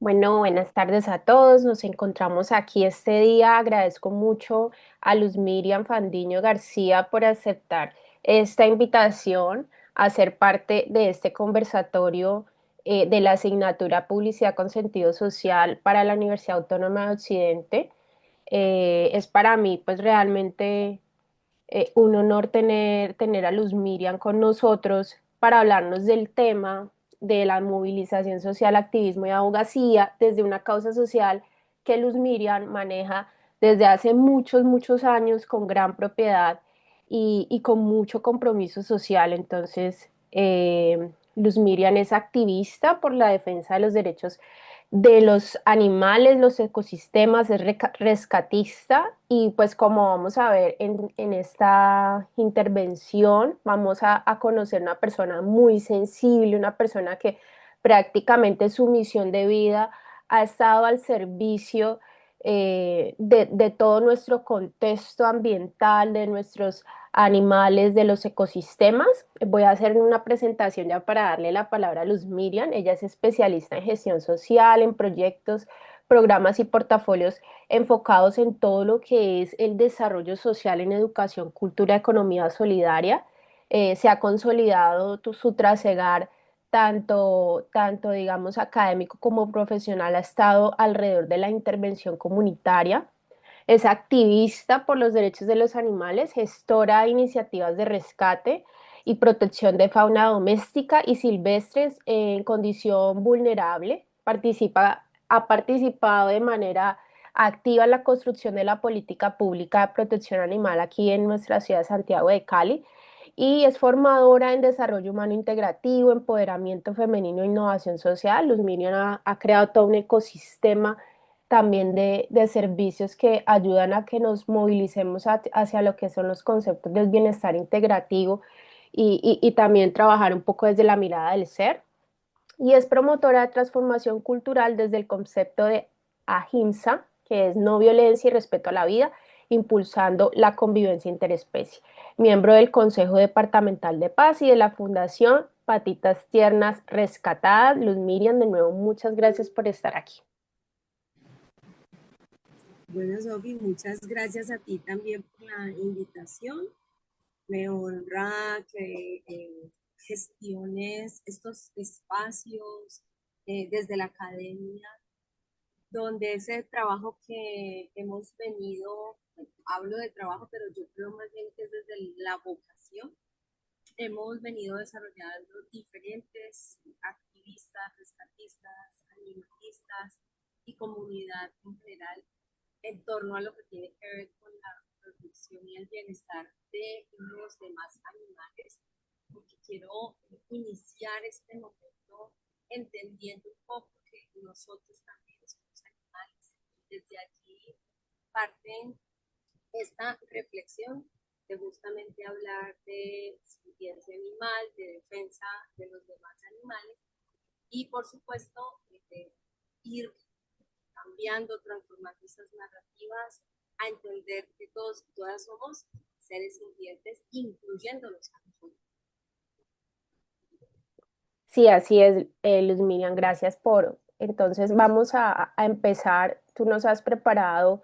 Bueno, buenas tardes a todos. Nos encontramos aquí este día. Agradezco mucho a Luz Miriam Fandiño García por aceptar esta invitación a ser parte de este conversatorio de la asignatura Publicidad con Sentido Social para la Universidad Autónoma de Occidente. Es para mí pues realmente un honor tener a Luz Miriam con nosotros para hablarnos del tema de la movilización social, activismo y abogacía desde una causa social que Luz Miriam maneja desde hace muchos, muchos años con gran propiedad y con mucho compromiso social. Entonces, Luz Miriam es activista por la defensa de los derechos de los animales, los ecosistemas, es rescatista y pues como vamos a ver en esta intervención, vamos a conocer una persona muy sensible, una persona que prácticamente su misión de vida ha estado al servicio de todo nuestro contexto ambiental, de nuestros animales, de los ecosistemas. Voy a hacer una presentación ya para darle la palabra a Luz Miriam. Ella es especialista en gestión social, en proyectos, programas y portafolios enfocados en todo lo que es el desarrollo social en educación, cultura, economía solidaria. Se ha consolidado su trasegar tanto, digamos, académico como profesional, ha estado alrededor de la intervención comunitaria. Es activista por los derechos de los animales, gestora de iniciativas de rescate y protección de fauna doméstica y silvestres en condición vulnerable. Ha participado de manera activa en la construcción de la política pública de protección animal aquí en nuestra ciudad de Santiago de Cali y es formadora en desarrollo humano integrativo, empoderamiento femenino e innovación social. Luz Miriam ha creado todo un ecosistema también de servicios que ayudan a que nos movilicemos hacia lo que son los conceptos del bienestar integrativo y también trabajar un poco desde la mirada del ser. Y es promotora de transformación cultural desde el concepto de ahimsa, que es no violencia y respeto a la vida, impulsando la convivencia interespecie. Miembro del Consejo Departamental de Paz y de la Fundación Patitas Tiernas Rescatadas. Luz Miriam, de nuevo, muchas gracias por estar aquí. Bueno, Sofi, muchas gracias a ti también por la invitación. Me honra que gestiones estos espacios desde la academia, donde ese trabajo que hemos venido, hablo de trabajo, pero yo creo más bien que es desde la vocación, hemos venido desarrollando diferentes activistas, rescatistas, animalistas y comunidad en general en torno a lo que tiene que ver con la protección y el bienestar de los demás animales, porque quiero iniciar este momento entendiendo un poco que nosotros también somos animales. Desde allí parte esta reflexión de justamente hablar de sintiencia animal, de defensa de los demás animales y por supuesto de ir cambiando, transformando esas narrativas, a entender que todos y todas somos seres sintientes, incluyéndonos a nosotros. Sí, así es, Luz Miriam, gracias por... Entonces vamos a empezar. Tú nos has preparado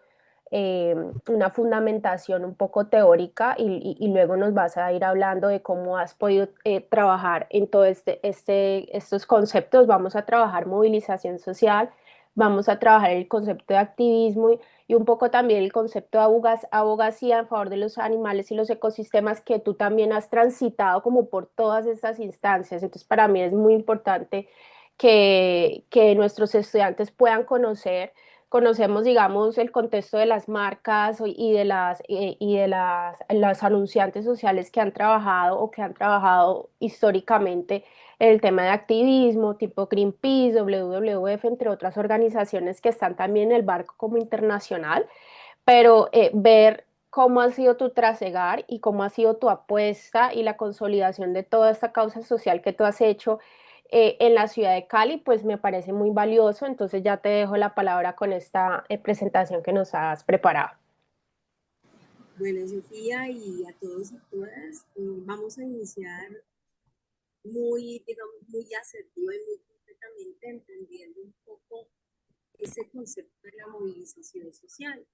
una fundamentación un poco teórica y luego nos vas a ir hablando de cómo has podido trabajar en todo estos conceptos. Vamos a trabajar movilización social, vamos a trabajar el concepto de activismo y un poco también el concepto de abogacía en favor de los animales y los ecosistemas que tú también has transitado como por todas estas instancias. Entonces, para mí es muy importante que nuestros estudiantes puedan conocemos, digamos, el contexto de las marcas y de las anunciantes sociales que han trabajado o que han trabajado históricamente el tema de activismo, tipo Greenpeace, WWF, entre otras organizaciones que están también en el barco como internacional, pero ver cómo ha sido tu trasegar y cómo ha sido tu apuesta y la consolidación de toda esta causa social que tú has hecho en la ciudad de Cali, pues me parece muy valioso. Entonces ya te dejo la palabra con esta presentación que nos has preparado. Bueno, Sofía, y a todos y todas, vamos a iniciar muy, digamos, muy asertiva y muy completamente entendiendo un poco ese concepto de la movilización social.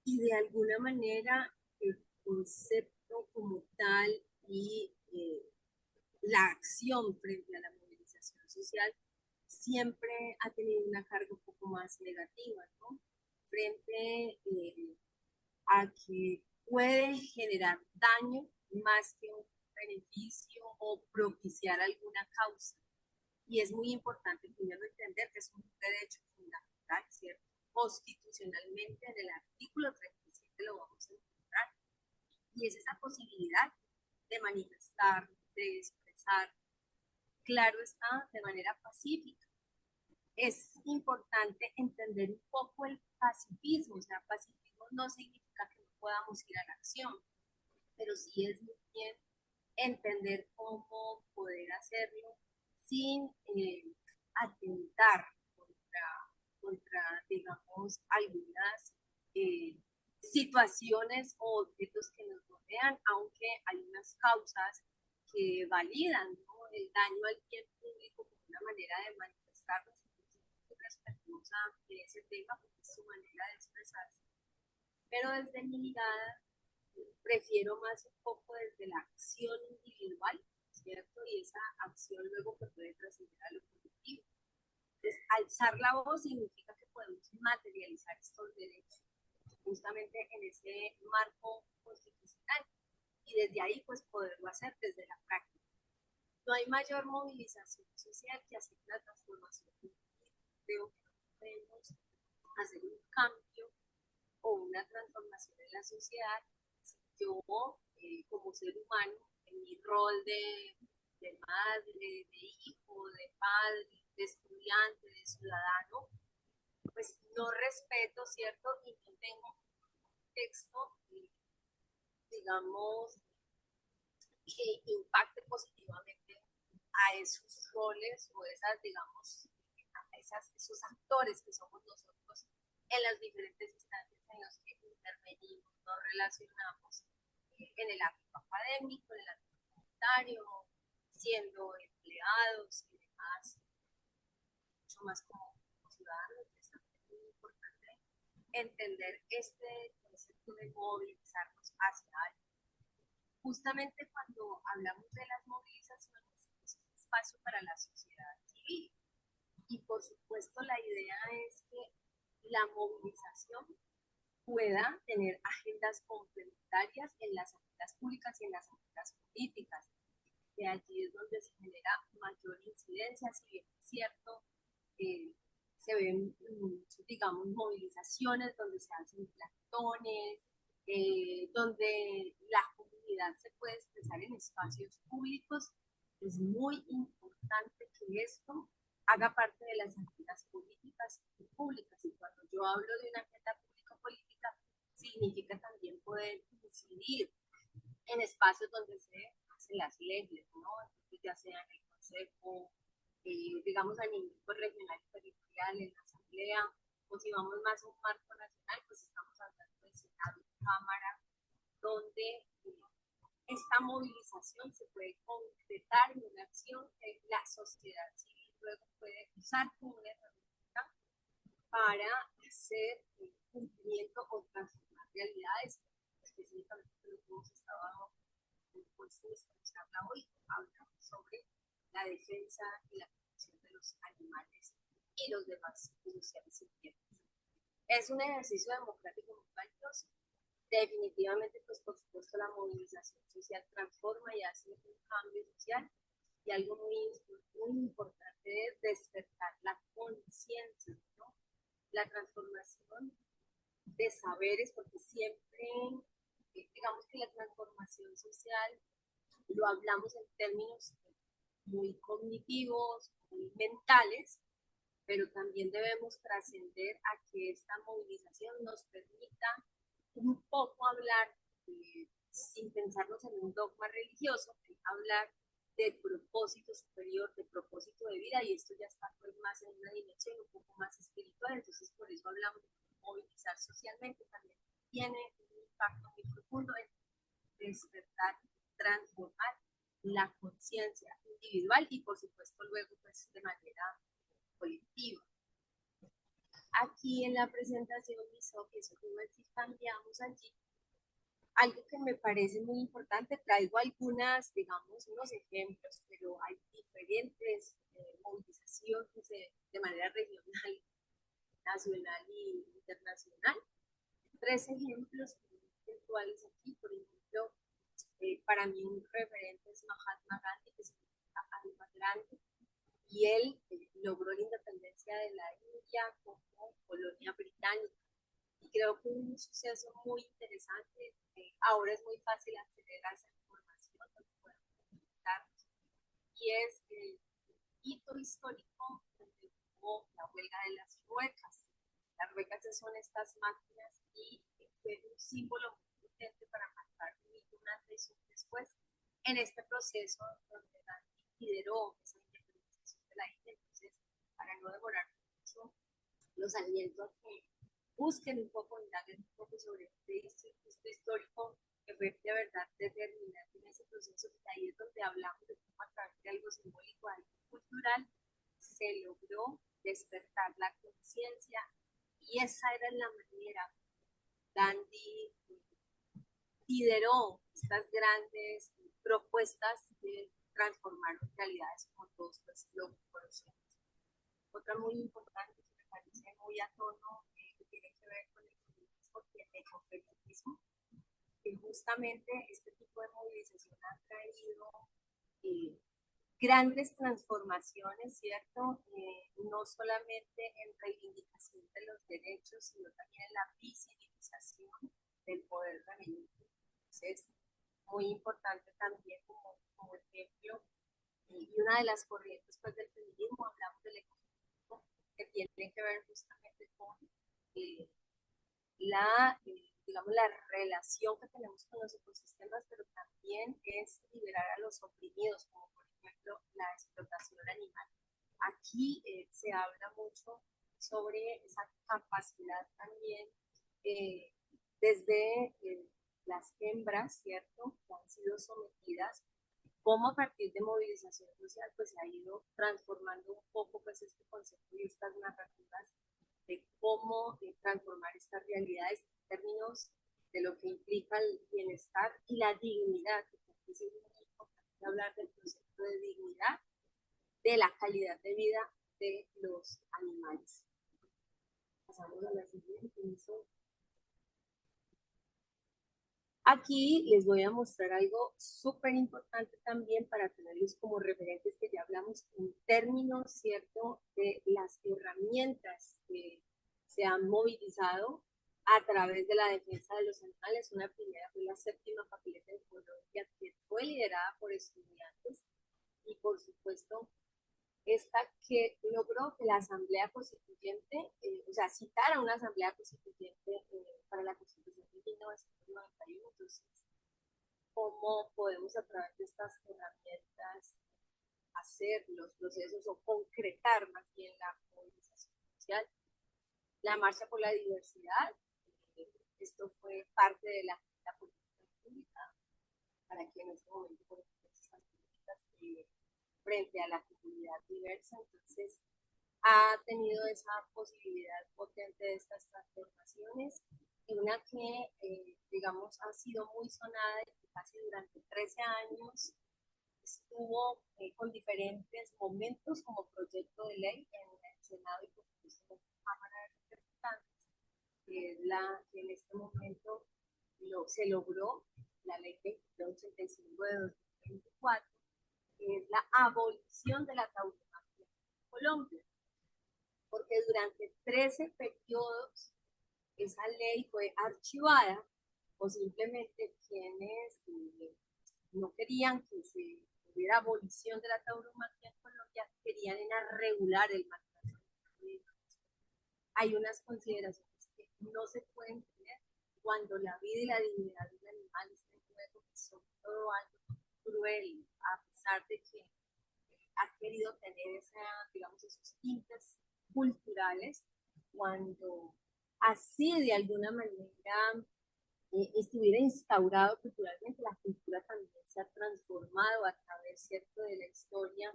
Y de alguna manera el concepto como tal y la acción frente a la movilización social siempre ha tenido una carga un poco más negativa, ¿no? Frente a que puede generar daño más que un beneficio o propiciar alguna causa. Y es muy importante primero entender que es un derecho fundamental, ¿cierto? Constitucionalmente en el artículo 37 lo vamos a encontrar. Y es esa posibilidad de manifestar, de expresar, claro está, de manera pacífica. Es importante entender un poco el pacifismo, o sea, pacifismo no significa que no podamos ir a la acción, pero sí es muy bien entender cómo poder hacerlo sin atentar contra, digamos, algunas situaciones o objetos que nos rodean, aunque hay unas causas que validan, ¿no?, el daño al bien público como una manera de manifestarnos, respetuosa de ese tema, porque es su manera de expresarse. Pero desde mi mirada, prefiero más un poco desde la acción individual, ¿cierto? Y esa acción luego que puede trascender a lo colectivo. Entonces, alzar la voz significa que podemos materializar estos derechos justamente en ese marco constitucional y desde ahí pues poderlo hacer desde la práctica. No hay mayor movilización social que hacer la transformación. Creo que no podemos hacer un cambio o una transformación en la sociedad si yo como ser humano en mi rol de madre, de hijo, de padre, de estudiante, de ciudadano, pues no respeto, ¿cierto? Y no tengo un texto, digamos, que impacte positivamente a esos roles o esas, digamos, a esos actores que somos nosotros en las diferentes instancias en las que intervenimos, nos relacionamos en el ámbito académico, en el ámbito comunitario, siendo empleados y demás, mucho más como ciudadanos. Es muy importante entender este concepto de movilizarnos hacia algo. Justamente cuando hablamos de las movilizaciones, es un espacio para la sociedad civil. Y por supuesto la idea es que la movilización pueda tener agendas complementarias en las agendas públicas y en las agendas políticas. De allí es donde se genera mayor incidencia, si bien es cierto, eh, se ven, digamos, movilizaciones donde se hacen plantones, donde la comunidad se puede expresar en espacios públicos. Es muy importante que esto haga parte de las agendas políticas y públicas. Y cuando yo hablo de una agenda pública política, significa también poder incidir en espacios donde se hacen las leyes, ¿no? Entonces, ya sea en el Consejo, digamos a nivel pues, regional y territorial, en la Asamblea, o si vamos más a un marco nacional, pues estamos hablando de Senado y Cámara, donde esta movilización se puede concretar en una acción que la sociedad civil luego puede usar como una herramienta para hacer cumplimiento o transformar realidades, específicamente lo que hemos estado pues, nuestra charla hoy, hablamos sobre la defensa y la protección de los animales y los demás seres sintientes. Es un ejercicio democrático muy valioso. Definitivamente, pues por supuesto, la movilización social transforma y hace un cambio social. Y algo muy importante es despertar la conciencia, ¿no? La transformación de saberes, porque siempre, digamos que la transformación social lo hablamos en términos muy cognitivos, muy mentales, pero también debemos trascender a que esta movilización nos permita un poco hablar, sin pensarnos en un dogma religioso, hablar del propósito superior, del propósito de vida, y esto ya está pues, más en una dimensión un poco más espiritual, entonces por eso hablamos de movilizar socialmente, también tiene un impacto muy profundo en despertar, transformar la conciencia individual y por supuesto luego pues de manera colectiva. Aquí en la presentación, mi Sofía, eso que decir, cambiamos allí. Algo que me parece muy importante, traigo algunas, digamos, unos ejemplos, pero hay diferentes movilizaciones de manera regional, nacional y internacional. 3 ejemplos puntuales aquí, por ejemplo, para mí un referente es Mahatma Gandhi, que significa alma grande, y él logró la independencia de la India como colonia británica. Y creo que un suceso muy interesante, ahora es muy fácil acceder a esa información, y es el hito histórico donde hubo la huelga de las ruecas. Las ruecas son estas máquinas y fue un símbolo muy potente para marcar un antes y un después en este proceso donde Gandhi lideró esa independencia de la India. Entonces, para no demorar mucho, los aliento a que busquen un poco, indaguen un poco sobre este histórico que fue de verdad determinante en ese proceso. Y ahí es donde hablamos de cómo a través de algo simbólico, algo cultural, se logró despertar la conciencia y esa era la manera. Gandhi lideró estas grandes propuestas de transformar realidades como todos pues, lo conocemos. Otra muy importante que me parece muy a tono, que tiene que ver con el feminismo y el ecofeminismo, que justamente este tipo de movilización ha traído grandes transformaciones, ¿cierto? No solamente en reivindicación de los derechos, sino también en la visibilización del poder femenino. Entonces, muy importante también como ejemplo, y una de las corrientes pues, del feminismo, hablamos del ecofeminismo, que tiene que ver justamente con digamos, la relación que tenemos con los ecosistemas, pero también es liberar a los oprimidos, como por ejemplo la explotación animal. Aquí se habla mucho sobre esa capacidad también desde las hembras, ¿cierto?, que han sido sometidas, cómo a partir de movilización social pues se ha ido transformando un poco pues este concepto y estas narrativas de cómo transformar estas realidades en términos de lo que implica el bienestar y la dignidad, que es muy importante hablar del concepto de dignidad, de la calidad de vida de los animales. Pasamos a la siguiente. Aquí les voy a mostrar algo súper importante también para tenerlos como referentes, que ya hablamos en términos, ¿cierto?, de las herramientas que se han movilizado a través de la defensa de los animales. Una primera fue la séptima papileta en Colombia, que fue liderada por estudiantes, y por supuesto esta que logró que la Asamblea Constituyente, o sea, citar a una Asamblea Constituyente para la Constitución de 1991. Entonces, ¿cómo podemos a través de estas herramientas hacer los procesos o concretar más bien la movilización social? La marcha por la diversidad, esto fue parte de la política pública para que en este momento por estas políticas frente a la comunidad diversa. Entonces, ha tenido esa posibilidad potente de estas transformaciones, y una que, digamos, ha sido muy sonada y que casi durante 13 años estuvo con diferentes momentos como proyecto de ley en el Senado y por supuesto en la Cámara de Representantes, que es la que en este momento se logró, la ley 85 de 2024, que es la abolición de la tauromaquia en Colombia, porque durante 13 periodos esa ley fue archivada, o simplemente quienes no querían que se hubiera abolición de la tauromaquia en Colombia querían regular el maltrato. Hay unas consideraciones que no se pueden tener cuando la vida y la dignidad de un animal está en juego, que son todo algo cruel, a pesar de que ha querido tener digamos, esos tintes culturales, cuando así de alguna manera estuviera instaurado culturalmente, la cultura también se ha transformado a través, ¿cierto?, de la historia,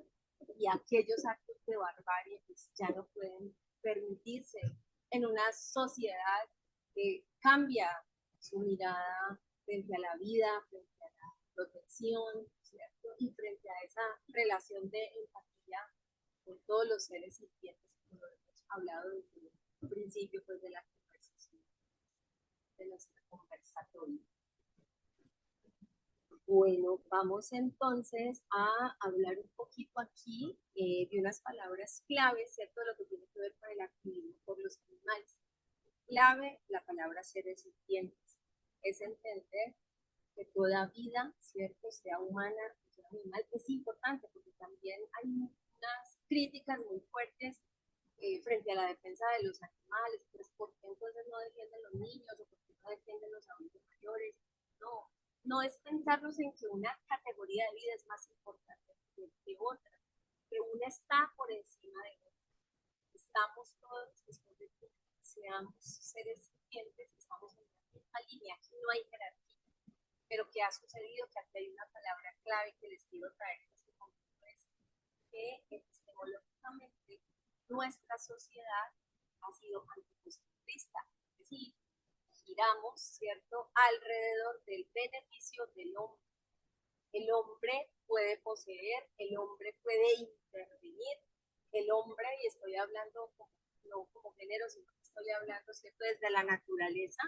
y aquellos actos de barbarie pues, ya no pueden permitirse en una sociedad que cambia su mirada frente a la vida, frente a la protección, ¿cierto? Y frente a esa relación de empatía con todos los seres sintientes, como lo hemos hablado desde el principio pues, de la conversación, de nuestra conversatoria. Bueno, vamos entonces a hablar un poquito aquí de unas palabras claves, ¿cierto? De lo que tiene que ver con el activismo por los animales. Clave, la palabra seres sintientes. Es entender que toda vida, ¿cierto? Sea humana, sea animal, es importante porque también hay unas críticas muy fuertes frente a la defensa de los animales, pues ¿por qué entonces no defienden los niños o por qué no defienden los adultos mayores? No, no es pensarnos en que una categoría de vida es más importante que otra, que una está por encima de otra. Estamos todos, después de que seamos seres sintientes, estamos en la misma línea, aquí no hay jerarquía. Pero ¿qué ha sucedido? Que aquí hay una palabra clave que les quiero traer en este momento, es que epistemológicamente nuestra sociedad ha sido antropocentrista, es decir, giramos, ¿cierto?, alrededor del beneficio del hombre. El hombre puede poseer, el hombre puede intervenir, el hombre, y estoy hablando como, no como género, sino que estoy hablando, ¿cierto?, desde la naturaleza,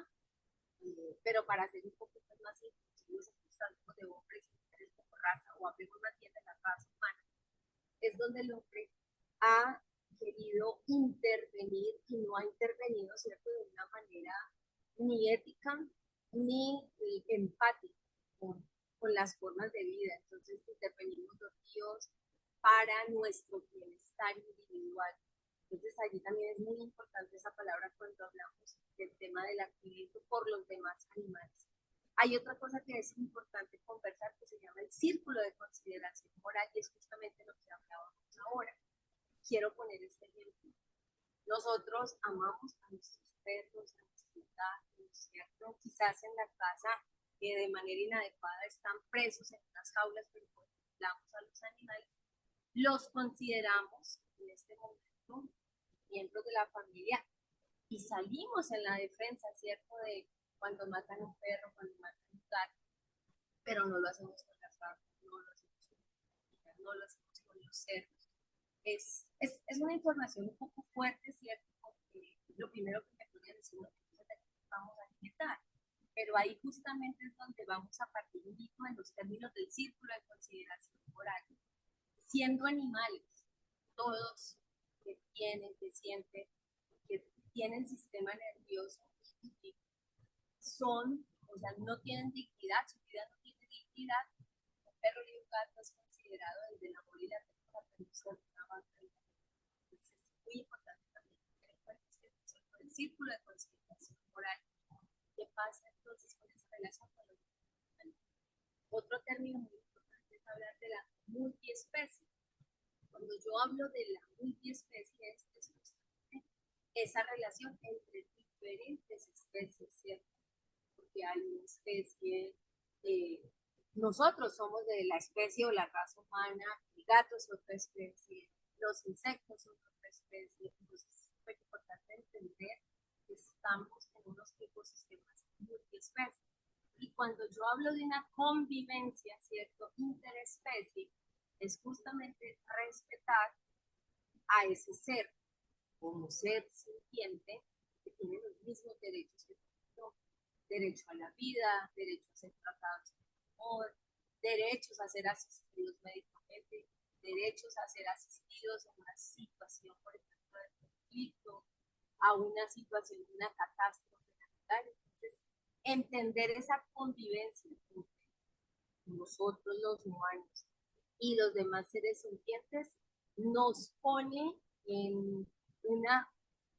pero para ser un poquito más inclusivos, hablamos de hombres y mujeres como raza, o hablemos más bien de la raza humana, es donde el hombre ha querido intervenir y no ha intervenido, ¿cierto?, de una manera ni ética ni empática con las formas de vida. Entonces intervenimos los ríos para nuestro bienestar individual. Entonces allí también es muy importante esa palabra cuando hablamos del tema del activismo por los demás animales. Hay otra cosa que es importante conversar que se llama el círculo de consideración moral y es justamente lo que hablábamos ahora. Quiero poner este ejemplo. Nosotros amamos a nuestros perros, a nuestros gatos, ¿cierto? Quizás en la casa de manera inadecuada están presos en unas jaulas, pero cuando hablamos a los animales, los consideramos en este momento miembros de la familia y salimos en la defensa, ¿cierto? De cuando matan un perro, cuando matan un gato, pero no lo hacemos con las vacas, no lo hacemos con las gallinas, no lo hacemos con los cerdos. Es una información un poco fuerte, ¿cierto? Porque lo primero que me podría decir es que vamos a intentar, pero ahí justamente es donde vamos a partir un poco en los términos del círculo de consideración moral. Siendo animales, todos que tienen, que sienten, que tienen sistema nervioso, son, o sea, no tienen dignidad, su vida no tiene dignidad. Un perro y un gato es considerado desde el amor y la ternura, pero no ser una vaca. Entonces es muy importante también tener en cuenta este concepto del círculo de consideración moral. ¿Qué pasa entonces con esa relación con los animales? Otro término muy importante es hablar de la multiespecie. Cuando yo hablo de la multiespecie, es esa relación entre diferentes especies, ¿cierto? Porque hay una especie, nosotros somos de la especie o la raza humana, el gato es otra especie, los insectos son otra especie, entonces es muy importante entender que estamos en unos ecosistemas multiespecies. Y cuando yo hablo de una convivencia, ¿cierto?, interespecie, es justamente respetar a ese ser como ser sintiente que tiene los mismos derechos que nosotros. Derecho a la vida, derecho a ser tratados con amor, derechos a ser asistidos médicamente, derechos a ser asistidos en una situación, por ejemplo, de conflicto, a una situación de una catástrofe natural. Entonces, entender esa convivencia entre nosotros los humanos y los demás seres sintientes nos pone en una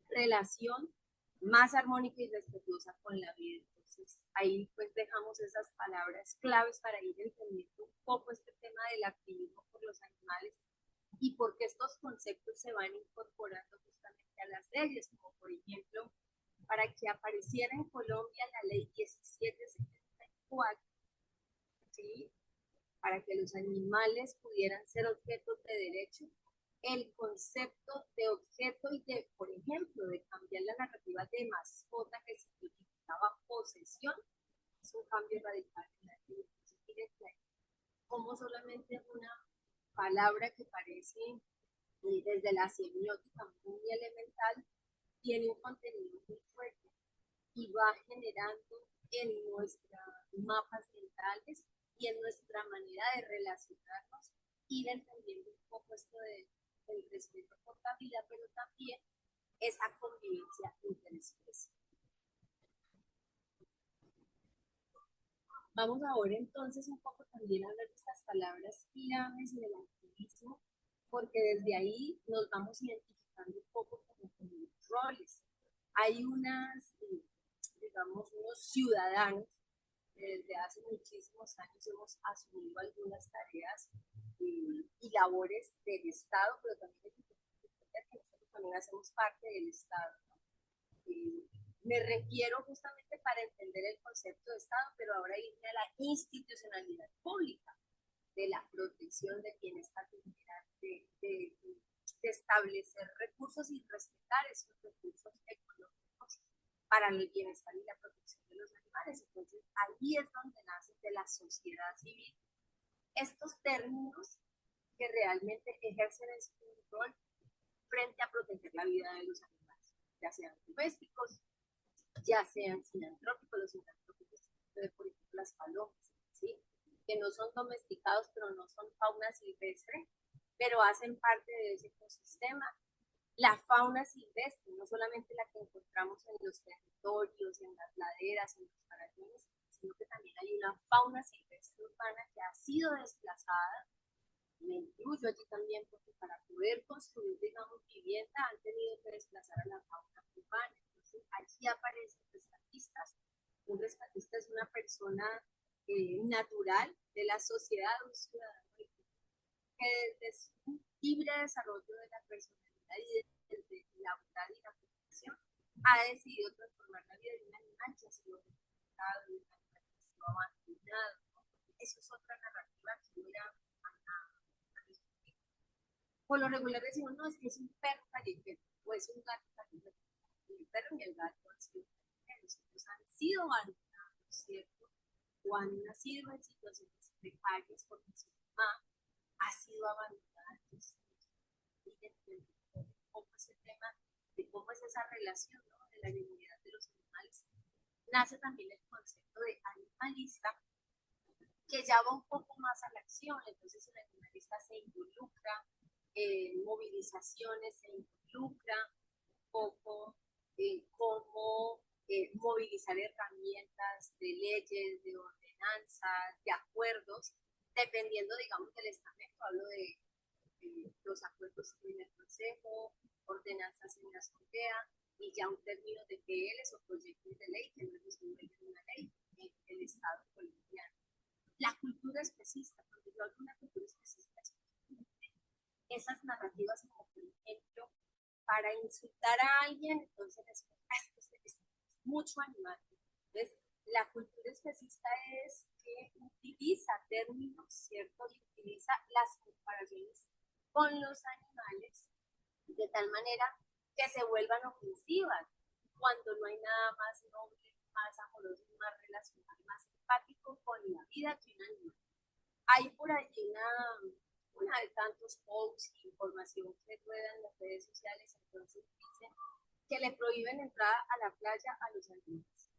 relación más armónica y respetuosa con la vida. Entonces, ahí pues dejamos esas palabras claves para ir entendiendo un poco este tema del activismo por los animales y por qué estos conceptos se van incorporando justamente a las leyes, como por ejemplo para que apareciera en Colombia la ley 1774, ¿sí? Para que los animales pudieran ser objetos de derecho, el concepto de objeto y de, por ejemplo, de cambiar la narrativa de mascota que significaba posesión, es un cambio radical en la ley. Como solamente una palabra que parece desde la semiótica muy elemental tiene un contenido muy fuerte y va generando en nuestros mapas mentales y en nuestra manera de relacionarnos, ir entendiendo un poco esto del respeto por la vida, pero también esa convivencia interespecie. Vamos ahora entonces un poco también a hablar de estas palabras claves y del activismo, porque desde ahí nos vamos identificando un poco como roles. Hay digamos, unos ciudadanos que desde hace muchísimos años hemos asumido algunas tareas y labores del Estado, pero también es importante que nosotros también hacemos parte del Estado. Eh, Me refiero justamente para entender el concepto de Estado, pero ahora irme a la institucionalidad pública, de la protección de bienestar general, de establecer recursos y respetar esos recursos económicos para el bienestar y la protección de los animales. Entonces, ahí es donde nace de la sociedad civil estos términos que realmente ejercen un rol frente a proteger la vida de los animales, ya sean domésticos, ya sean sinantrópicos, los sinantrópicos, por ejemplo, las palomas, ¿sí? Que no son domesticados, pero no son fauna silvestre, pero hacen parte de ese ecosistema. La fauna silvestre, no solamente la que encontramos en los territorios, en las laderas, en los parajes, sino que también hay una fauna silvestre urbana que ha sido desplazada. Me incluyo allí también porque para poder construir, digamos, vivienda han tenido que desplazar a la fauna urbana. Entonces, allí aparecen rescatistas. Un rescatista es una persona natural de la sociedad, un ciudadano que desde su libre desarrollo de la personalidad y desde la bondad y la protección ha decidido transformar la vida de un animal que ha sido rescatado, de un animal que ha sido abandonado. Eso es otra narrativa que hubiera. Por lo regular decimos, no, es que es un perro callejero o es un gato callejero. El perro y el gato han sido callejeros, ellos han sido abandonados, ¿cierto? O han nacido en situaciones precarias porque su mamá ha sido abandonada. Entonces, un poco ese tema de cómo es esa relación, ¿no? De la dignidad de los animales. Nace también el concepto de animalista, que ya va un poco más a la acción. Entonces, el animalista se involucra en movilizaciones, se involucra un poco cómo movilizar herramientas de leyes, de ordenanzas, de acuerdos, dependiendo, digamos, del estamento. Hablo de los acuerdos en el Consejo, ordenanzas en la Asamblea, y ya un término de PLs o proyectos de ley, que no es una ley en el Estado colombiano. La cultura especista, cuando yo hablo de una cultura especista, esas narrativas como por ejemplo, para insultar a alguien, entonces es mucho animal. Entonces, la cultura especista es que utiliza términos, ¿cierto? Y utiliza las comparaciones con los animales de tal manera que se vuelvan ofensivas, cuando no hay nada más noble, más amoroso, más relacional, más empático con la vida que un animal. Hay por allí una de tantos posts y información que rueda en las redes sociales, entonces dicen que le prohíben entrar a la playa a los animales.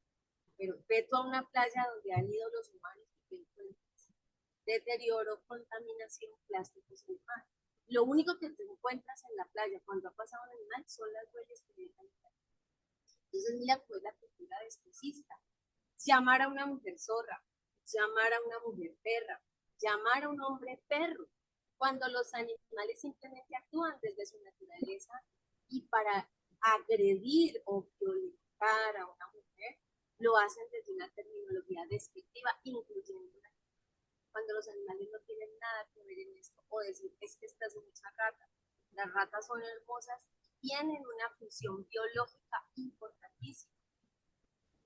Pero ve tú a una playa donde han ido los humanos y encuentras deterioro, contaminación, plásticos y demás. Lo único que te encuentras en la playa cuando ha pasado un animal son las huellas que dejan. Entonces, mira, pues la cultura especista. Llamar a una mujer zorra, llamar a una mujer perra, llamar a un hombre perro, cuando los animales simplemente actúan desde su naturaleza y para agredir o violentar a una mujer, lo hacen desde una terminología despectiva, incluyendo una. Cuando los animales no tienen nada que ver en esto, o decir, es que estás en mucha rata, las ratas son hermosas, tienen una función biológica importantísima.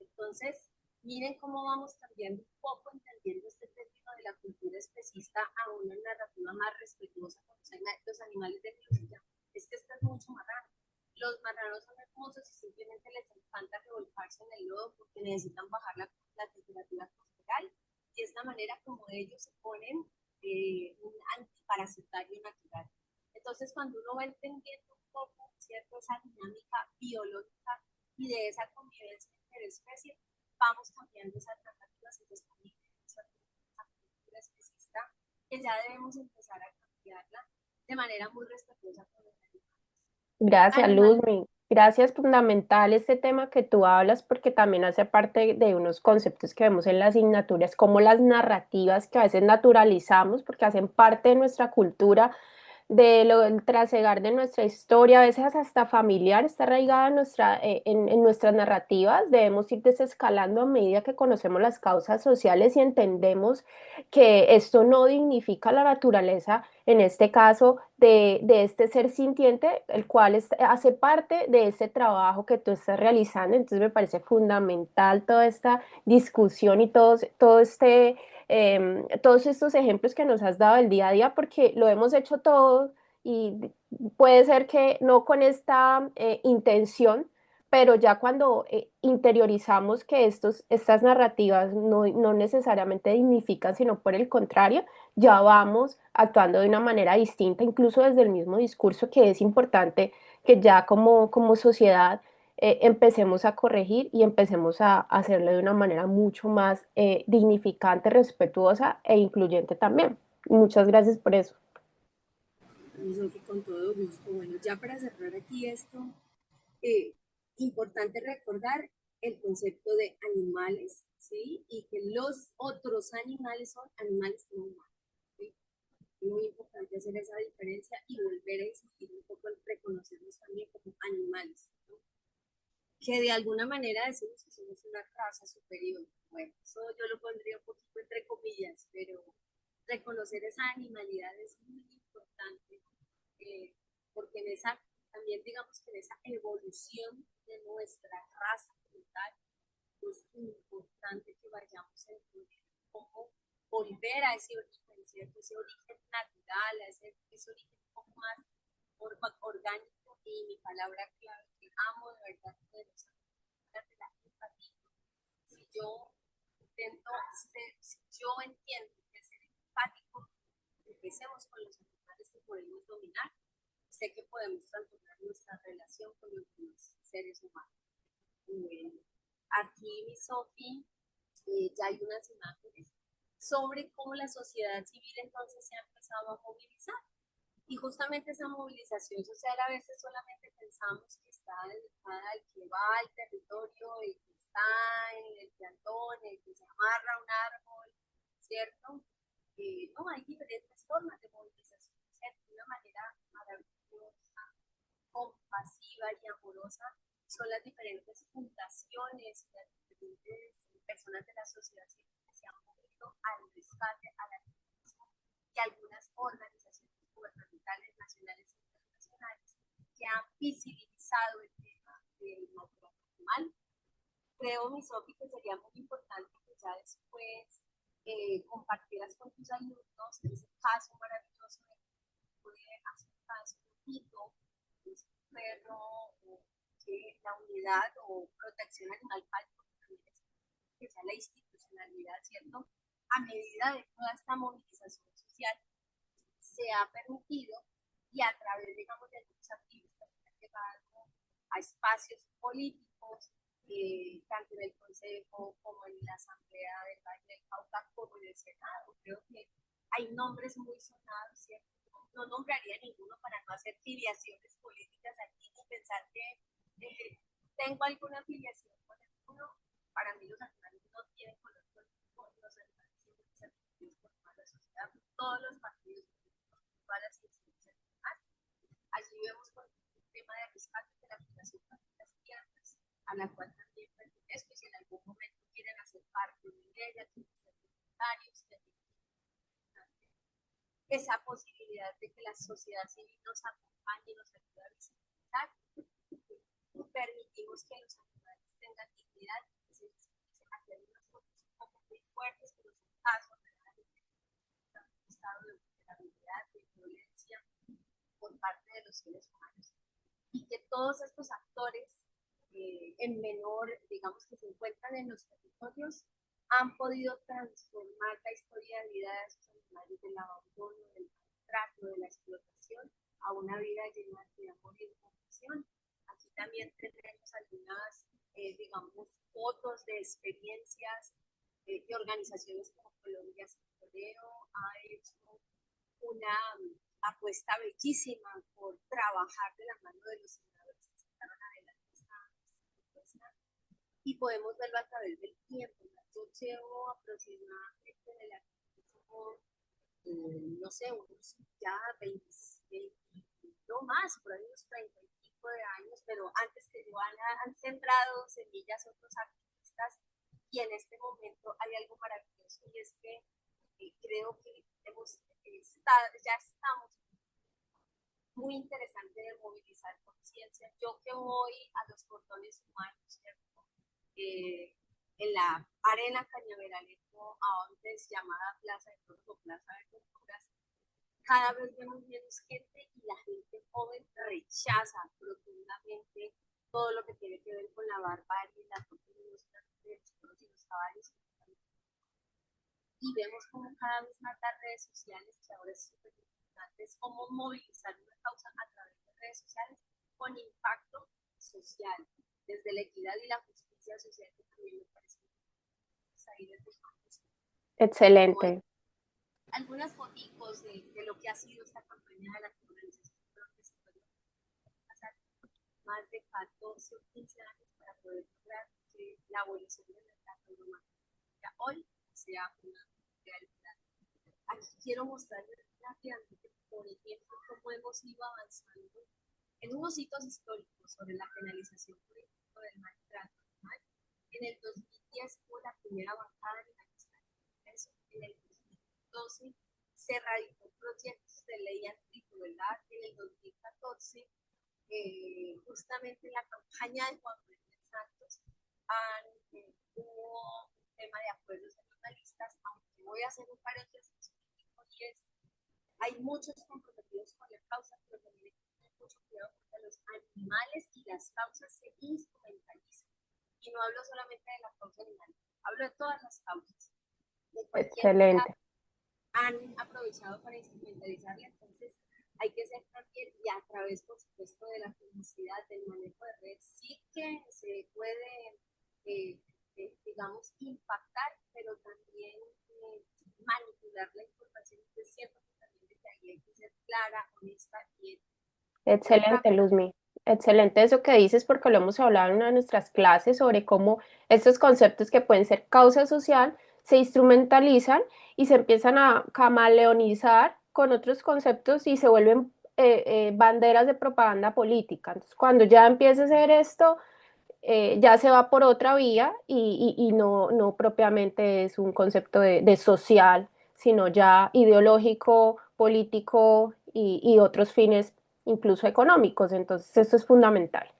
Entonces, miren cómo vamos cambiando un poco, entendiendo este término de la cultura especista a una narrativa más respetuosa con los animales de biología. Es que esto es mucho marrano. Los marranos son hermosos y simplemente les encanta revolcarse en el lodo porque necesitan bajar la temperatura corporal y es la manera como ellos se ponen un antiparasitario natural. Entonces, cuando uno va entendiendo un poco, ¿cierto?, esa dinámica biológica y de esa convivencia interespecies, vamos cambiando esas narrativas. Entonces, también esa cultura especista que ya debemos empezar a cambiarla de manera muy respetuosa con los Gracias, animales. Luzmi. Gracias, fundamental este tema que tú hablas porque también hace parte de unos conceptos que vemos en las asignaturas, como las narrativas que a veces naturalizamos porque hacen parte de nuestra cultura, del trasegar de nuestra historia, a veces hasta familiar, está arraigada en, en nuestras narrativas. Debemos ir desescalando a medida que conocemos las causas sociales y entendemos que esto no dignifica la naturaleza, en este caso, de este ser sintiente, el cual hace parte de ese trabajo que tú estás realizando. Entonces me parece fundamental toda esta discusión y todos estos ejemplos que nos has dado el día a día, porque lo hemos hecho todos y puede ser que no con esta intención, pero ya cuando interiorizamos que estas narrativas no necesariamente dignifican, sino por el contrario, ya vamos actuando de una manera distinta, incluso desde el mismo discurso, que es importante que ya como sociedad empecemos a corregir y empecemos a hacerlo de una manera mucho más dignificante, respetuosa e incluyente también. Muchas gracias por eso. Sofi, con todo gusto. Bueno, ya para cerrar aquí esto, eh, importante recordar el concepto de animales, ¿sí? Y que los otros animales son animales no humanos, ¿sí? Es muy importante hacer esa diferencia y volver a insistir un poco en reconocernos también como animales, ¿no? Que de alguna manera decimos que somos una raza superior. Bueno, eso yo lo pondría un poquito entre comillas, pero reconocer esa animalidad es muy importante, porque en esa, también digamos que en esa evolución de nuestra raza como tal, es importante que vayamos a entender cómo volver a ese origen, ¿cierto? Ese origen natural, a ese origen un poco más orgánico y mi palabra clave que amo de verdad de los animales, de la empatía. Si yo intento ser, si yo entiendo que ser empático, empecemos con los animales que podemos dominar, sé que podemos transformar nuestra relación con los demás seres humanos. Bueno, aquí, mi Sofi, ya hay unas imágenes sobre cómo la sociedad civil entonces se ha empezado a movilizar. Y justamente esa movilización social a veces solamente pensamos que está dedicada al que va al territorio, el que está en el plantón, el que se amarra a un árbol, ¿cierto? No, hay diferentes formas de movilización social de una manera maravillosa, compasiva y amorosa. Son las diferentes fundaciones, las diferentes personas de la sociedad civil que se han movido al rescate, a la activación y algunas organizaciones gubernamentales nacionales e internacionales que han visibilizado el tema del maltrato animal. Creo, mi Sofi, que sería muy importante que ya después compartieras con tus alumnos ese caso maravilloso de hacer caso un hito, es un perro, o que la unidad o protección animal que sea la institucionalidad, ¿cierto? A medida de toda esta movilización social, se ha permitido y a través, digamos, de algunos activistas que han llegado a espacios políticos, tanto en el Consejo como en la Asamblea del Valle del Cauca como en el Senado. Creo que hay nombres muy sonados, ¿cierto? No nombraría ninguno para no hacer filiaciones políticas aquí ni pensar que tengo alguna filiación con alguno. Para mí los animales no tienen color político, los animales siempre se por toda la sociedad, todos los partidos, todas las instituciones. Allí vemos por el tema de rescate de la Fundación Familias Tiernas, a la cual también pertenezco, y si en algún momento quieren hacer parte de ella, quieren ser voluntarios, esa posibilidad de que la sociedad civil nos acompañe y nos ayude a visitar. permitimos que los animales tengan dignidad, se hacer unas fotos un poco muy fuertes, pero son casos realmente de un estado de vulnerabilidad, de violencia por parte de los seres humanos. Y que todos estos actores, en menor, digamos, que se encuentran en los territorios, han podido transformar la historia de vida de esos animales, del abandono, del maltrato, de la explotación, a una vida llena de amor y de compasión. Aquí también tenemos algunas, digamos, fotos de experiencias de organizaciones como Colombia Sectoreo ha hecho una apuesta bellísima por trabajar de la mano de los senadores que sacaron adelante esta propuesta y podemos verlo a través del tiempo. Yo llevo aproximadamente en el activismo, no sé, unos ya 20, 20, no más, por ahí unos 30 y pico de años, pero antes que yo han sembrado semillas otros activistas y en este momento hay algo maravilloso y es que creo que ya estamos muy interesante de movilizar conciencia. Yo que voy a los cordones humanos, ¿cierto? En la arena Cañaveralejo, a donde es llamada Plaza de Toros o Plaza de Culturas, cada vez vemos menos gente y la gente joven rechaza profundamente todo lo que tiene que ver con la barbarie, la tortura de los toros y los caballos. Y vemos como cada vez más las redes sociales, que ahora es súper importante, es cómo movilizar una causa a través de redes sociales con impacto social, desde la equidad y la justicia social, que también me parece ahí desde Excelente. algunas fotos de lo que ha sido esta campaña de la organización, que se puede pasar más de 14 o 15 años para poder lograr que la abolición del maltrato humano hoy sea una realidad. Aquí quiero mostrarles rápidamente, por ejemplo, cómo hemos ido avanzando en unos hitos históricos sobre la penalización, por ejemplo, del maltrato animal. En el 2010 hubo la primera bancada en la que está eso. En el 2012 se radicó proyectos de ley anti-crueldad. En el 2014, justamente en la campaña de Juan Manuel Santos, hubo un tema de acuerdos animalistas, aunque voy a hacer un paréntesis y es, hay muchos comprometidos con la causa, pero también hay que tener mucho cuidado porque los animales y las causas se instrumentalizan. Y no hablo solamente de la causa animal, hablo de todas las causas. De cualquier Excelente. han aprovechado para instrumentalizarla, entonces hay que ser también, y a través, por supuesto, de la publicidad, del manejo de redes, sí que se puede, digamos, impactar, pero también manipular la información. Es cierto que también desde ahí hay que ser clara, honesta y Excelente, Luzmi. Excelente eso que dices, porque lo hemos hablado en una de nuestras clases sobre cómo estos conceptos que pueden ser causa social se instrumentalizan y se empiezan a camaleonizar con otros conceptos y se vuelven banderas de propaganda política. Entonces, cuando ya empieza a hacer esto, ya se va por otra vía y no, no propiamente es un concepto de social, sino ya ideológico, político y otros fines, incluso económicos. Entonces, esto es fundamental.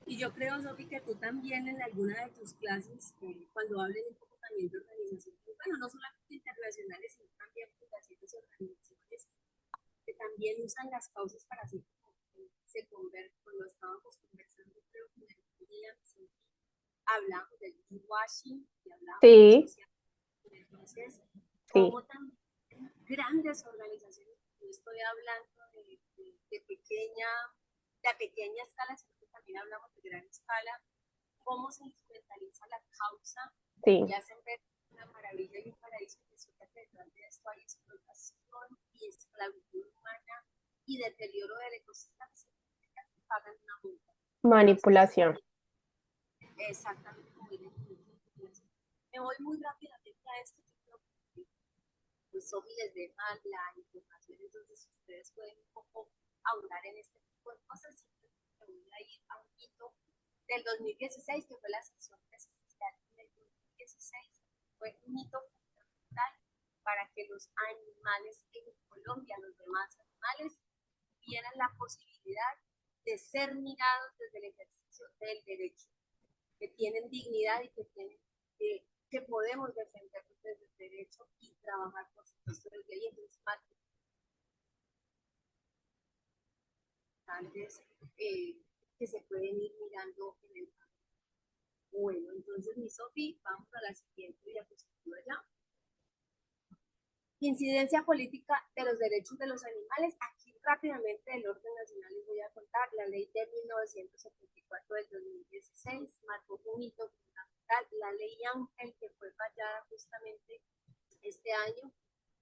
Y yo creo, Sofi, que tú también en alguna de tus clases, cuando hables un poco también de organizaciones, bueno, no solamente internacionales, sino también fundaciones y organizaciones que también usan las causas para hacer como que se convierten, cuando estábamos conversando, creo que en el día, hablamos del greenwashing y hablamos del Sí, social. Entonces, sí, como también grandes organizaciones, yo estoy hablando de pequeña escala, sino que también hablamos de gran escala, cómo se instrumentaliza la causa sí. y hacen ver una maravilla y un paraíso que resulta que detrás de esto hay explotación y esclavitud humana y deterioro del ecosistema, que pagan una multa. Entonces, Manipulación. exactamente como me voy muy rápidamente a esto, que pues Sofi les deja la información, entonces ustedes pueden un poco ahondar en este tipo de cosas. Me voy a ir a un hito del 2016, que fue la sesión presidencial del 2016. Fue un hito fundamental para que los animales en Colombia, los demás animales, tuvieran la posibilidad de ser mirados desde el ejercicio del derecho, que tienen dignidad y que podemos defendernos desde el derecho y trabajar por supuesto desde ahí. Entonces, más importantes que se pueden ir mirando en el campo. Bueno, entonces, mi Sofi, vamos a la siguiente diapositiva ya. Incidencia política de los derechos de los animales. Aquí rápidamente del orden nacional les voy a contar. La ley de 1974 del 2016 marcó un hito fundamental. La ley Ángel, que fue fallada justamente este año.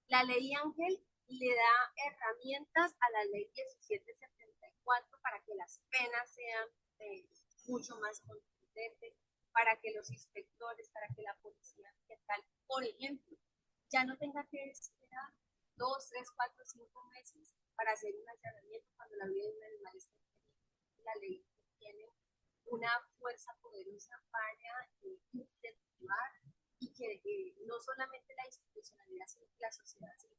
La ley Ángel le da herramientas a la ley 1774 para que las penas sean mucho más contundentes, para que los inspectores, para que la policía ambiental, por ejemplo, ya no tenga que esperar 2, 3, 4, 5 meses para hacer un allanamiento cuando la vida de un animal está en peligro. La ley tiene una fuerza poderosa para incentivar y que no solamente la institucionalidad, sino que la sociedad civil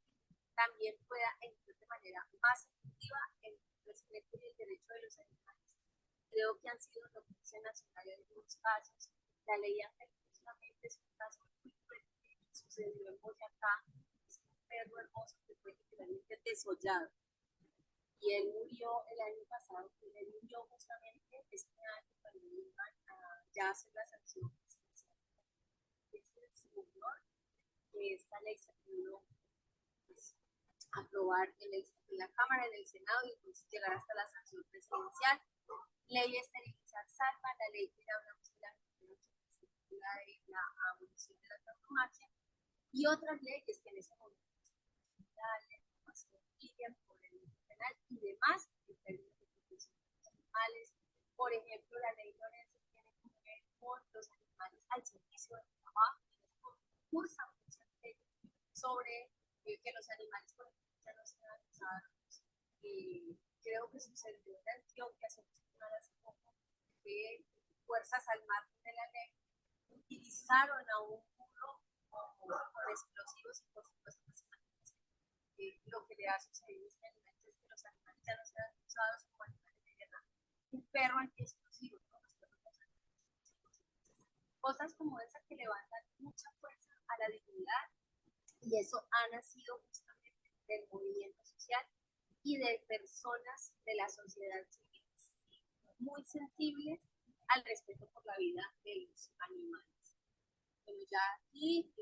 también pueda entrar de manera más efectiva en el respeto y el derecho de los animales. Creo que han sido noticia nacional en algunos casos. La ley Ángel justamente es un caso muy fuerte que sucedió en Boyacá. Es un perro hermoso que fue literalmente desollado. Y él murió el año pasado. Él murió justamente este año cuando iban a ya hacer la sanción presidencial. Este es su honor que esta ley se pudo pues, aprobar en la Cámara, en el Senado y pues, llegar hasta la sanción presidencial. Ley esterilizar salva, la ley que ya hablamos de la abolición de la tauromaquia y otras leyes que en ese momento la ley por el penal y demás en términos de protección de los animales. Por ejemplo, la ley Lorenzo tiene que ver con los animales al servicio del trabajo y esto cursa muchas leyes sobre que los animales por ejemplo ya no sean usados. Creo que sucedió en Antioquia hace poco que fuerzas al margen de la ley utilizaron a un burro con explosivos y por supuesto lo que le ha sucedido a este animal es que los animales ya no sean usados como animales de guerra. Un perro antiexplosivo, ¿no? Los perros no son cosas como esa que levantan mucha fuerza a la dignidad y eso ha nacido justamente del movimiento social y de personas de la sociedad civil muy sensibles al respeto por la vida de los animales. Bueno, ya aquí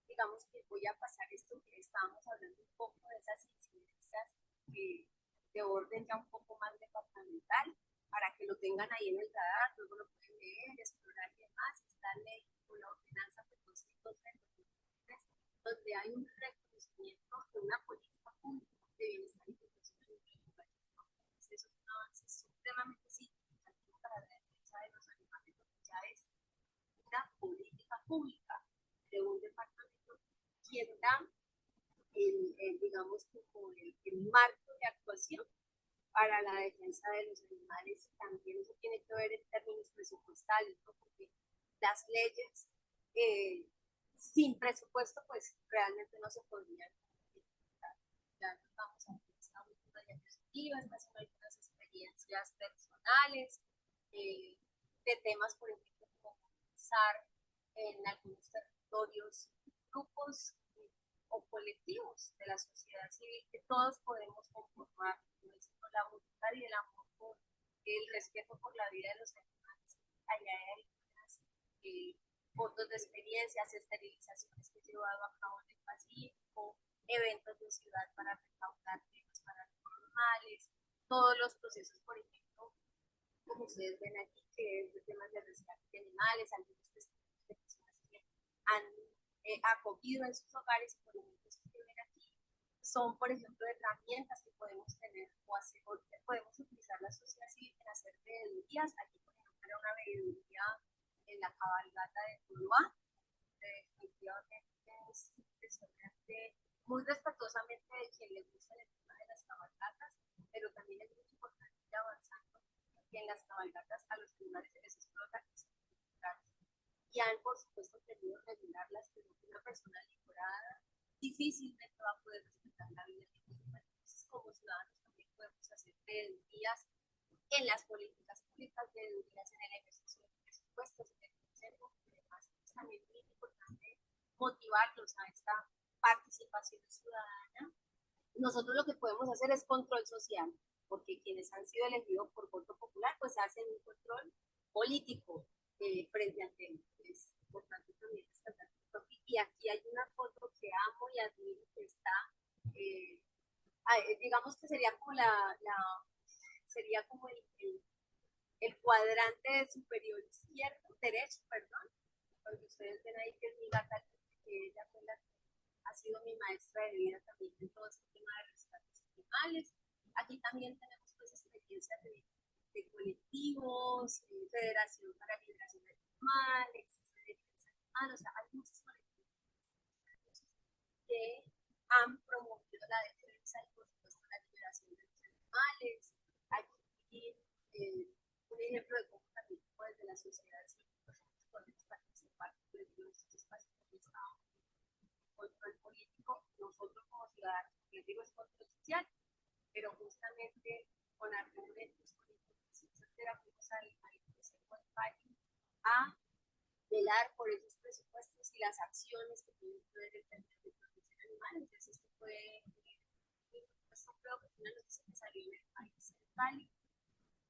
digamos que voy a pasar esto que estábamos hablando un poco de esas incidencias de orden ya un poco más departamental, para que lo tengan ahí en el radar, luego lo pueden leer, explorar y demás. Está ley con la ordenanza de 203, donde hay un reconocimiento de una política pública de bienestar y protección animal. Eso es un avance supremamente significativo para la defensa de los animales, porque ya es una política pública de un departamento quien da digamos, como el marco de actuación para la defensa de los animales y también eso tiene que ver en términos presupuestales, ¿no? Porque las leyes sin presupuesto pues realmente no se podrían implementar. Ya nos vamos a ver esta última diapositiva, estas son algunas experiencias personales de temas, por ejemplo, como pensar en algunos territorios, grupos o colectivos de la sociedad civil que todos podemos conformar, como la voluntad y el amor por el respeto por la vida de los animales. Allá hay algunas fotos de experiencias, esterilizaciones que he llevado a cabo en el Pacífico, eventos de ciudad para recaudar temas para los animales, todos los procesos, por ejemplo, como ustedes ven aquí, que es de temas de rescate de animales, algunos testimonios de personas que han acogido en sus hogares, por ejemplo, que ven aquí, son, por ejemplo, herramientas que podemos tener o hacer, o podemos utilizar la sociedad civil en hacer veedurías. Aquí, por ejemplo, era una veeduría en la cabalgata de Tuluá. Definitivamente es impresionante, muy respetuosamente de quien les gusta el tema de las cabalgatas, pero también es muy importante ir avanzando que en las cabalgatas a los tribunales se les explota y han, por supuesto, querido regularlas, pero una persona licorada difícilmente va a poder respetar la vida de los animales. Entonces, como ciudadanos también podemos hacer días en las políticas públicas de educación, en el ejercicio de presupuestos, en el consejo, y demás. Es también muy importante motivarlos a esta participación ciudadana. Nosotros lo que podemos hacer es control social, porque quienes han sido elegidos por voto popular, pues hacen un control político frente a que es importante también destacar. Y aquí hay una foto que amo y admiro, que está, eh, digamos que sería como sería como el cuadrante superior izquierdo, derecho, perdón, porque ustedes ven ahí que es mi gata, que ella fue la que ha sido mi maestra de vida también en todo este tema de rescates animales. Aquí también tenemos pues experiencias de colectivos, Federación para Liberación Animal, existe Defensa Animal, o sea, hay muchos colectivos que han promovido la defensa y por supuesto la liberación de los animales. Aquí un ejemplo de cómo también desde la sociedad civil podemos participar de estos espacios de Estado, control político, nosotros como ciudadanos, les digo es control social, pero justamente con argumentos, con información certera, fuimos al Consejo del Valle a velar por esos presupuestos y las acciones que tienen que ver el tema de protección animal. Entonces, esto fue, esto creo que fue una noticia que salió en el país central.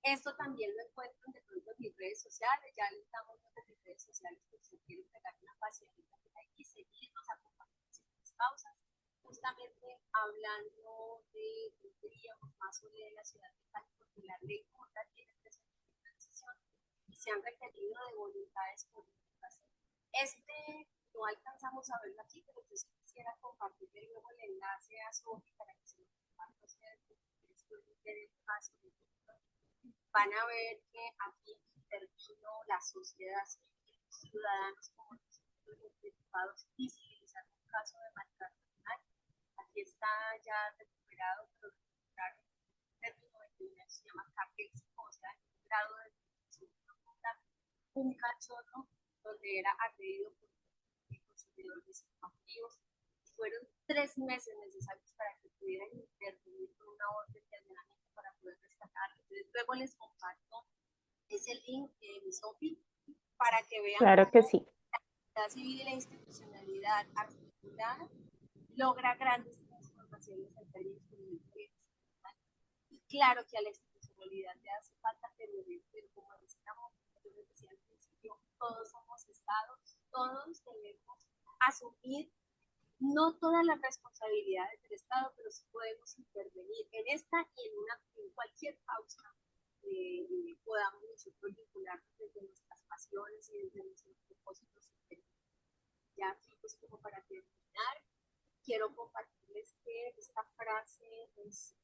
Esto también lo encuentran de pronto en mis redes sociales, ya les damos en mis redes sociales, por si quieren pegar una pacientita que hay que seguirnos, acompañando estas causas. Justamente hablando diríamos más sobre la ciudad de Cali, porque la ley como tal tiene presencia de transición y se han requerido de voluntades políticas. No alcanzamos a verlo aquí, pero yo sí quisiera compartirle luego el enlace a Sofi para que se lo comparta a ustedes, porque esto es de paso. Van a ver que aquí intervino la sociedad civil, los ciudadanos como los diputados, visibilizando un caso de maltrato animal. Aquí está ya recuperado, pero recuperar un término de que se llama capéxico, o sea, un grado de un cachorro donde era agredido por consumidores infantiles. Fueron 3 meses necesarios para que pudieran intervenir con una orden de allanamiento para poder rescatarlo. Entonces, luego les comparto ese link, Sofi, para que vean Claro que cómo sí. la sociedad civil y la institucionalidad articulada logra grandes transformaciones en términos políticos. Y claro que a la institucionalidad le hace falta, pero como decíamos, yo les decía al principio, todos somos estados, todos debemos asumir no todas las responsabilidades del Estado, pero sí podemos intervenir en esta y en cualquier causa podamos nosotros vincularnos desde nuestras pasiones y desde nuestros propósitos superiores. Ya aquí, pues como para terminar, quiero compartirles que esta frase es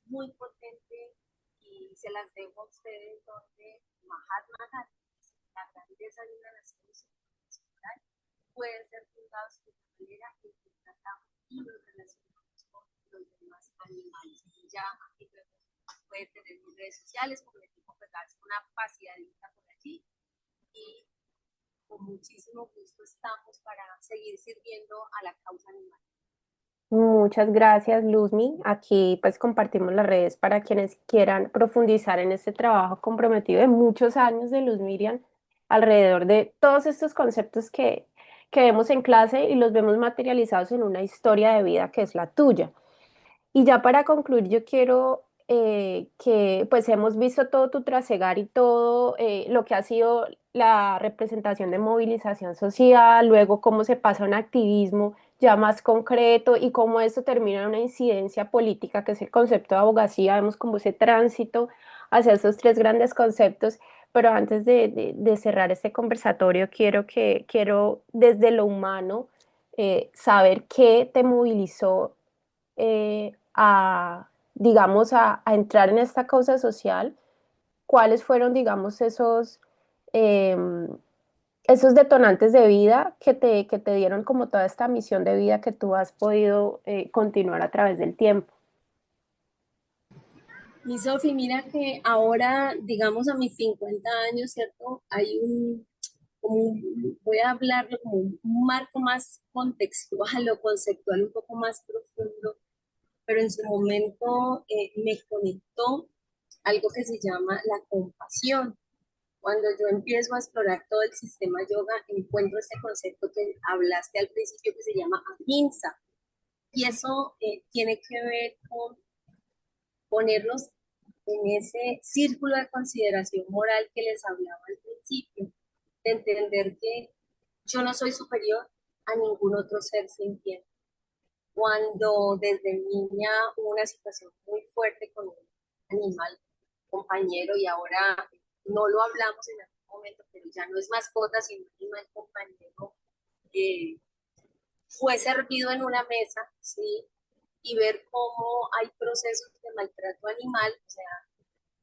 muy potente y se las dejo a ustedes, donde Mahatma Gandhi dice: la grandeza de una nación nacional puede ser fundada de una manera en que tratamos y nos relacionamos con los demás animales. Ya aquí puede tener mis redes sociales, como les digo, pegarse una paseadita por allí y con muchísimo gusto estamos para seguir sirviendo a la causa animal. Muchas gracias, Luzmi. Aquí pues compartimos las redes para quienes quieran profundizar en este trabajo comprometido de muchos años de Luz Miriam alrededor de todos estos conceptos que vemos en clase y los vemos materializados en una historia de vida que es la tuya. Y ya para concluir, yo quiero que pues hemos visto todo tu trasegar y todo lo que ha sido la representación de movilización social, luego cómo se pasa a un activismo ya más concreto y cómo esto termina en una incidencia política, que es el concepto de abogacía, vemos como ese tránsito hacia esos tres grandes conceptos. Pero antes de cerrar este conversatorio, quiero desde lo humano saber qué te movilizó digamos, a entrar en esta causa social. ¿Cuáles fueron, digamos, eh, esos detonantes de vida que te dieron como toda esta misión de vida que tú has podido continuar a través del tiempo? Mi Sofi, mira que ahora, digamos a mis 50 años, ¿cierto? Hay voy a hablarlo como un marco más contextual o conceptual, un poco más profundo, pero en su momento me conectó algo que se llama la compasión. Cuando yo empiezo a explorar todo el sistema yoga, encuentro este concepto que hablaste al principio que se llama ahimsa. Y eso tiene que ver con ponernos en ese círculo de consideración moral que les hablaba al principio, de entender que yo no soy superior a ningún otro ser sintiente. Cuando desde niña hubo una situación muy fuerte con un animal compañero y ahora no lo hablamos en algún momento, pero ya no es mascota, sino animal compañero, eh, fue servido en una mesa, ¿sí? Y ver cómo hay procesos de maltrato animal, o sea,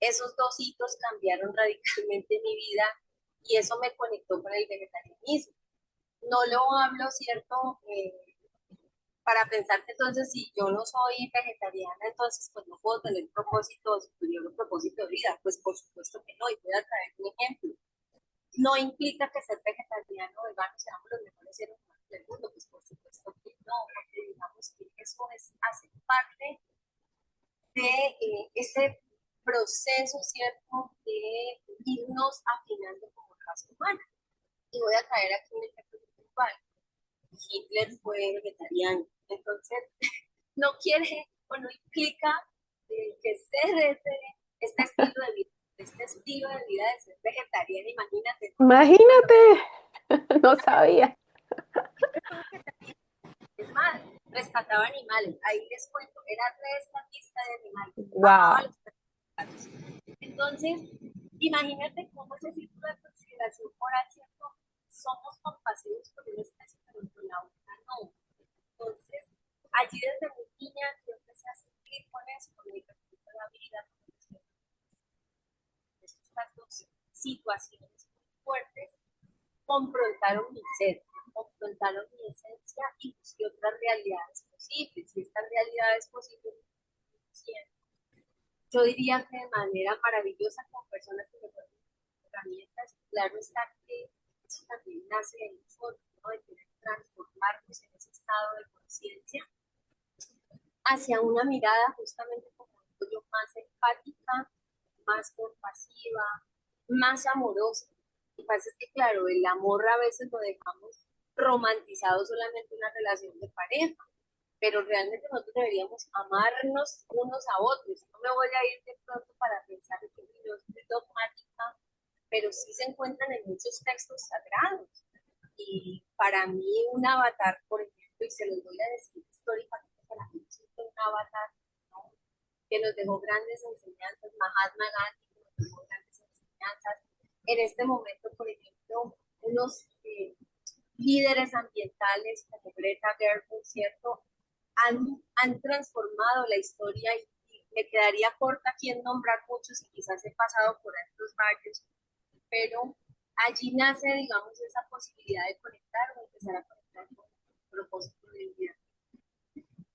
esos dos hitos cambiaron radicalmente mi vida y eso me conectó con el vegetarianismo. No lo hablo, ¿cierto? Para pensar que entonces si yo no soy vegetariana, entonces pues no puedo tener propósito superior o propósito de vida. Pues por supuesto que no, y voy a traer un ejemplo. No implica que ser vegetariano o vegano seamos los mejores seres humanos del mundo, pues por supuesto que no, porque digamos que eso es, hace parte de ese proceso, ¿cierto?, de irnos afinando como raza humana. Y voy a traer aquí un ejemplo puntual. Hitler fue vegetariano, entonces no quiere o no implica que ser este estilo de vida, de ser vegetariano, imagínate, ¿no? Imagínate, no sabía. Es más, rescataba animales, ahí les cuento, era rescatista de animales, amaba Wow. los gatos. Entonces, imagínate cómo ese círculo de consideración moral, ¿cierto? Somos compasivos con una especie, pero con la otra no. Entonces, allí desde muy niña yo empecé a sentir con eso, con el respeto a la vida, con estas dos situaciones muy fuertes, confrontaron mi ser, confrontaron mi esencia y busqué otras realidades posibles. Y estas realidades posibles, yo diría que de manera maravillosa con personas que me ponen herramientas, claro está que eso también nace de nosotros, ¿no? De querer transformarnos en ese estado de conciencia hacia una mirada justamente como yo, más empática, más compasiva, más amorosa. Lo que pasa es que, claro, el amor a veces lo dejamos romantizado solamente en una relación de pareja, pero realmente nosotros deberíamos amarnos unos a otros. No me voy a ir de pronto para pensar que yo soy dogmática, pero sí se encuentran en muchos textos sagrados. Y para mí un avatar, por ejemplo, y se los voy a decir históricamente, para mí es un avatar, ¿no?, que nos dejó grandes enseñanzas, Mahatma Gandhi, que nos dejó grandes enseñanzas. En este momento, por ejemplo, unos líderes ambientales como Greta Gerwig, ¿cierto?, han transformado la historia y me quedaría corta aquí en nombrar muchos y quizás he pasado por estos varios, pero allí nace, digamos, esa posibilidad de conectar o empezar a conectar con el propósito de vida.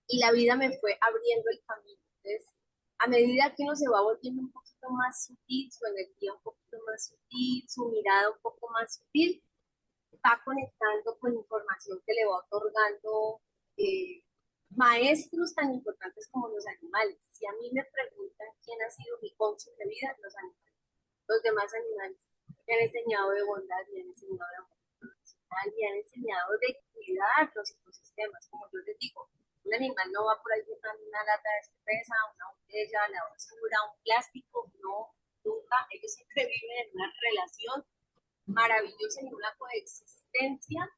Y la vida me fue abriendo el camino. Entonces, a medida que uno se va volviendo un poquito más sutil, su energía un poquito más sutil, su mirada un poco más sutil, va conectando con información que le va otorgando maestros tan importantes como los animales. Si a mí me preguntan quién ha sido mi coach de vida, los animales. Los demás animales me han enseñado de bondad, me han enseñado de amor incondicional, me han enseñado de cuidar los ecosistemas. Como yo les digo, un animal no va por ahí buscando una lata de cerveza, una botella, la basura, un plástico, no, nunca. Ellos siempre viven en una relación maravillosa, en una coexistencia,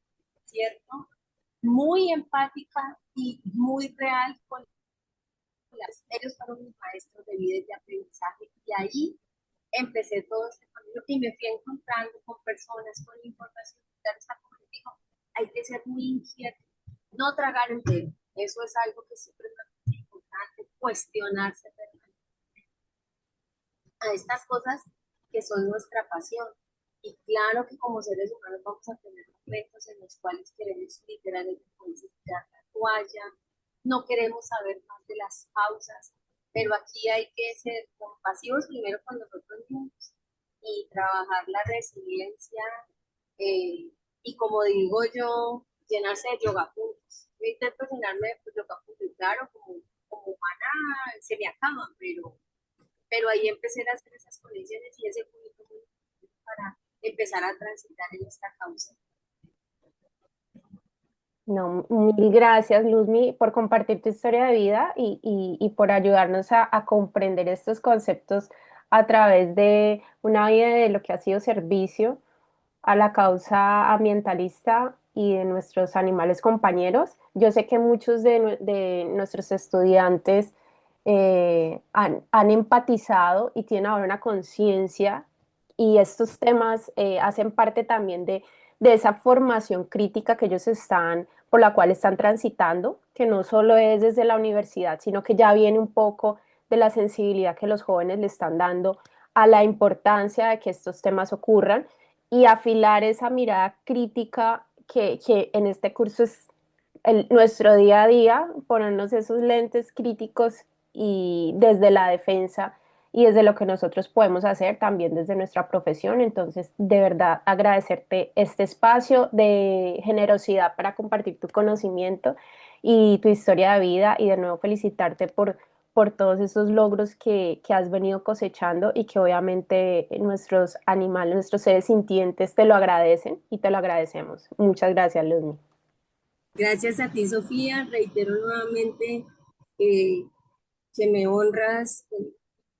¿cierto?, muy empática y muy real con las. Ellos fueron mis maestros de vida y de aprendizaje y ahí empecé todo este camino y me fui encontrando con personas, con información. Claro está, como les digo, hay que ser muy inquieto, no tragar entero. Eso es algo que siempre es muy importante, cuestionarse a estas cosas que son nuestra pasión. Y claro que como seres humanos vamos a tener momentos en los cuales queremos literalmente tirar la toalla, no queremos saber más de las causas, pero aquí hay que ser compasivos primero con nosotros mismos y trabajar la resiliencia y como digo yo, llenarse de yoga puntos. Yo intento llenarme de yoga puntos, claro, como humana se me acaba, pero ahí empecé a hacer esas conexiones y ese fue mi punto para empezar a transitar en esta causa. No, mil gracias, Luzmi, por compartir tu historia de vida y por ayudarnos a comprender estos conceptos a través de una vida de lo que ha sido servicio a la causa ambientalista y de nuestros animales compañeros. Yo sé que muchos de nuestros estudiantes han empatizado y tienen ahora una conciencia y estos temas hacen parte también de esa formación crítica que ellos están, por la cual están transitando, que no solo es desde la universidad, sino que ya viene un poco de la sensibilidad que los jóvenes le están dando a la importancia de que estos temas ocurran y afilar esa mirada crítica que en este curso es nuestro día a día, ponernos esos lentes críticos y desde la defensa y desde lo que nosotros podemos hacer también desde nuestra profesión. Entonces, de verdad, agradecerte este espacio de generosidad para compartir tu conocimiento y tu historia de vida y de nuevo felicitarte por todos esos logros que has venido cosechando y que obviamente nuestros animales, nuestros seres sintientes te lo agradecen y te lo agradecemos. Muchas gracias, Luzmi. Gracias a ti, Sofía. Reitero nuevamente eh, que me honras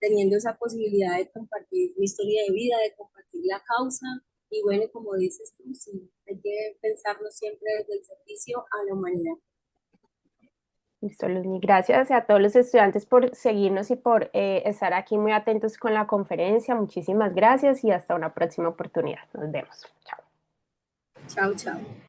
teniendo esa posibilidad de compartir mi historia de vida, de compartir la causa. Y bueno, como dices tú, sí, hay que pensarlo siempre desde el servicio a la humanidad. Listo, Luzmi. Gracias a todos los estudiantes por seguirnos y por estar aquí muy atentos con la conferencia. Muchísimas gracias y hasta una próxima oportunidad. Nos vemos. Chao. Chao, chao.